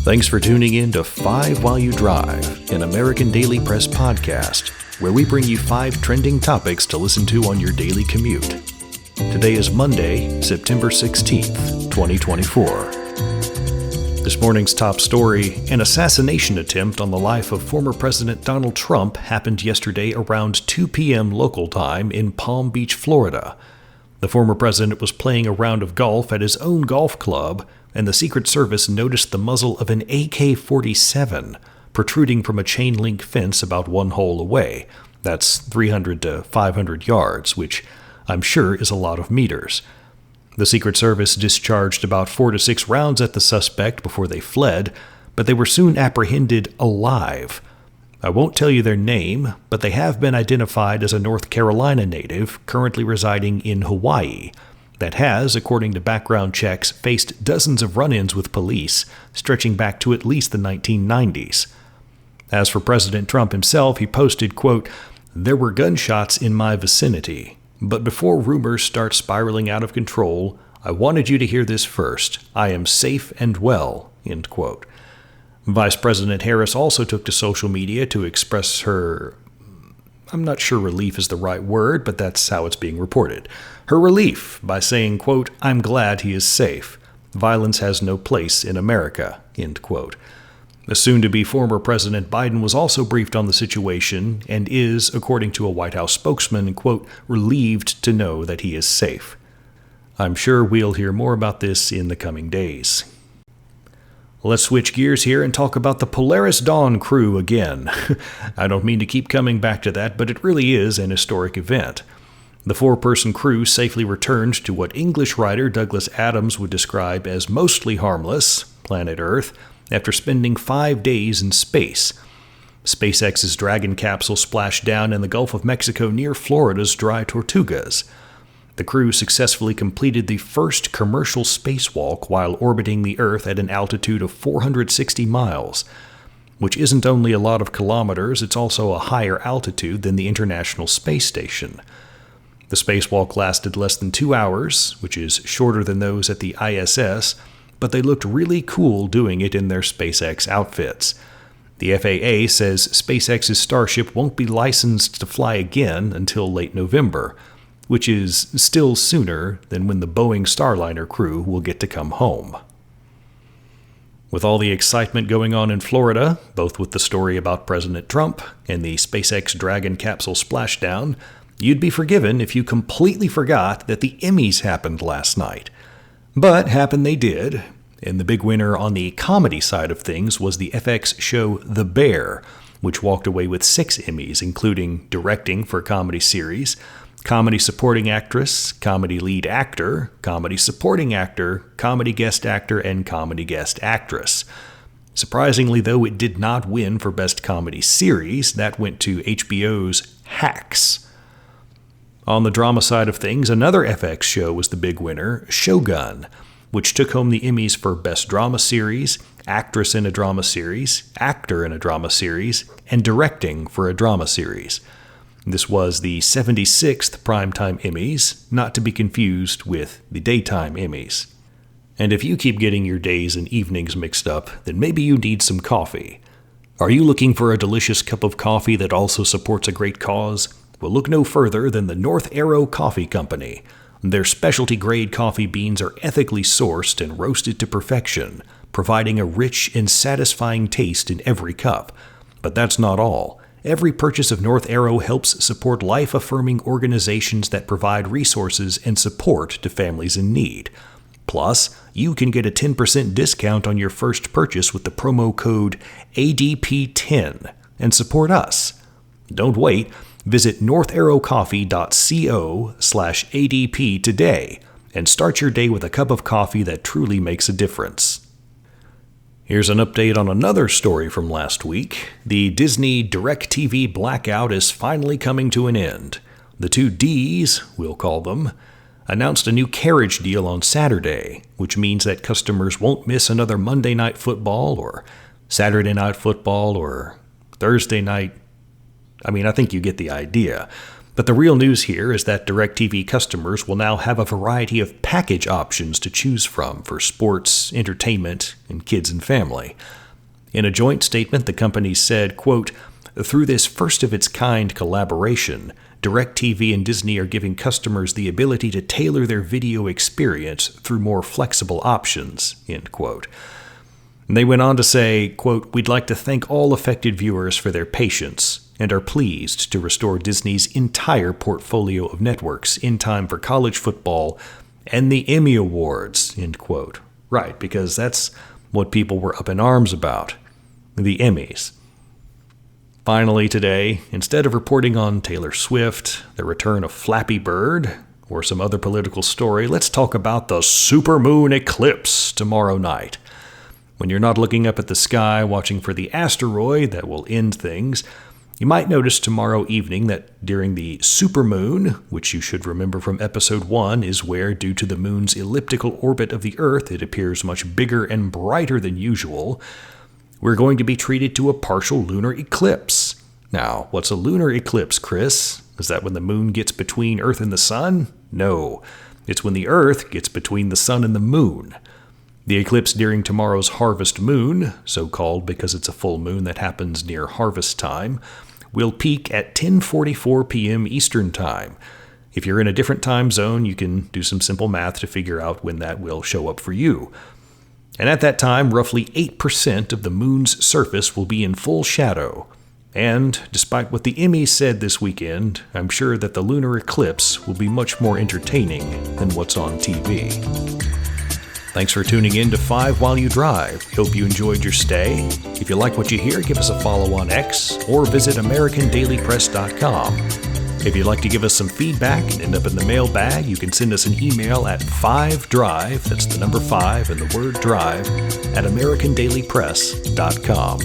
Thanks for tuning in to 5 While You Drive, an American Daily Press podcast, where we bring you 5 trending topics to listen to on your daily commute. Today is Monday, September 16th, 2024. This morning's top story: an assassination attempt on the life of former President Donald Trump happened yesterday around 2 p.m. local time in Palm Beach, Florida. The former president was playing a round of golf at his own golf club, and the Secret Service noticed the muzzle of an AK-47 protruding from a chain-link fence about one hole away. That's 300 to 500 yards, which I'm sure is a lot of meters. The Secret Service discharged about 4 to 6 rounds at the suspect before they fled, but they were soon apprehended alive. I won't tell you their name, but they have been identified as a North Carolina native currently residing in Hawaii that has, according to background checks, faced dozens of run-ins with police, stretching back to at least the 1990s. As for President Trump himself, he posted, quote, "There were gunshots in my vicinity, but before rumors start spiraling out of control, I wanted you to hear this first. I am safe and well," end quote. Vice President Harris also took to social media to express her, I'm not sure relief is the right word, but that's how it's being reported, her relief by saying, quote, "I'm glad he is safe. Violence has no place in America," end quote. The soon-to-be former President Biden was also briefed on the situation and is, according to a White House spokesman, quote, "relieved to know that he is safe." I'm sure we'll hear more about this in the coming days. Let's switch gears here and talk about the Polaris Dawn crew again. I don't mean to keep coming back to that, but it really is an historic event. The 4-person crew safely returned to what English writer Douglas Adams would describe as mostly harmless, planet Earth, after spending 5 days in space. SpaceX's Dragon capsule splashed down in the Gulf of Mexico near Florida's Dry Tortugas. The crew successfully completed the first commercial spacewalk while orbiting the Earth at an altitude of 460 miles, which isn't only a lot of kilometers, it's also a higher altitude than the International Space Station. The spacewalk lasted less than 2 hours, which is shorter than those at the ISS, but they looked really cool doing it in their SpaceX outfits. The FAA says SpaceX's Starship won't be licensed to fly again until late November, which is still sooner than when the Boeing Starliner crew will get to come home. With all the excitement going on in Florida, both with the story about President Trump and the SpaceX Dragon capsule splashdown, you'd be forgiven if you completely forgot that the Emmys happened last night. But happen they did, and the big winner on the comedy side of things was the FX show The Bear, which walked away with 6 Emmys, including directing for a comedy series, comedy supporting actress, comedy lead actor, comedy supporting actor, comedy guest actor, and comedy guest actress. Surprisingly, though, it did not win for Best Comedy Series. That went to HBO's Hacks. On the drama side of things, another FX show was the big winner, Shogun, which took home the Emmys for Best Drama Series, Actress in a Drama Series, Actor in a Drama Series, and Directing for a Drama Series. This was the 76th Primetime Emmys, not to be confused with the Daytime Emmys. And if you keep getting your days and evenings mixed up, then maybe you need some coffee. Are you looking for a delicious cup of coffee that also supports a great cause? Well, look no further than the North Arrow Coffee Company. Their specialty-grade coffee beans are ethically sourced and roasted to perfection, providing a rich and satisfying taste in every cup. But that's not all. Every purchase of North Arrow helps support life-affirming organizations that provide resources and support to families in need. Plus, you can get a 10% discount on your first purchase with the promo code ADP10 and support us. Don't wait. Visit northarrowcoffee.co/ADP today and start your day with a cup of coffee that truly makes a difference. Here's an update on another story from last week. The Disney-DIRECTV blackout is finally coming to an end. The 2 Ds, we'll call them, announced a new carriage deal on Saturday, which means that customers won't miss another Monday Night Football or Saturday Night Football or Thursday night. I think you get the idea. But the real news here is that DIRECTV customers will now have a variety of package options to choose from for sports, entertainment, and kids and family. In a joint statement, the company said, quote, "Through this first-of-its-kind collaboration, DIRECTV and Disney are giving customers the ability to tailor their video experience through more flexible options," end quote. And they went on to say, quote, "We'd like to thank all affected viewers for their patience and are pleased to restore Disney's entire portfolio of networks in time for college football and the Emmy Awards," end quote. Right, because that's what people were up in arms about, the Emmys. Finally today, instead of reporting on Taylor Swift, the return of Flappy Bird, or some other political story, let's talk about the supermoon eclipse tomorrow night. When you're not looking up at the sky watching for the asteroid that will end things, you might notice tomorrow evening that during the supermoon, which you should remember from episode 1 is where, due to the moon's elliptical orbit of the Earth, it appears much bigger and brighter than usual, we're going to be treated to a partial lunar eclipse. Now, what's a lunar eclipse, Chris? Is that when the moon gets between Earth and the sun? No, it's when the Earth gets between the sun and the moon. The eclipse during tomorrow's harvest moon, so called because it's a full moon that happens near harvest time, will peak at 10:44 p.m. Eastern Time. If you're in a different time zone, you can do some simple math to figure out when that will show up for you. And at that time, roughly 8% of the moon's surface will be in full shadow. And despite what the Emmys said this weekend, I'm sure that the lunar eclipse will be much more entertaining than what's on TV. Thanks for tuning in to 5 While You Drive. Hope you enjoyed your stay. If you like what you hear, give us a follow on X or visit AmericanDailyPress.com. If you'd like to give us some feedback and end up in the mailbag, you can send us an email at 5drive, that's the number 5 and the word drive, at AmericanDailyPress.com.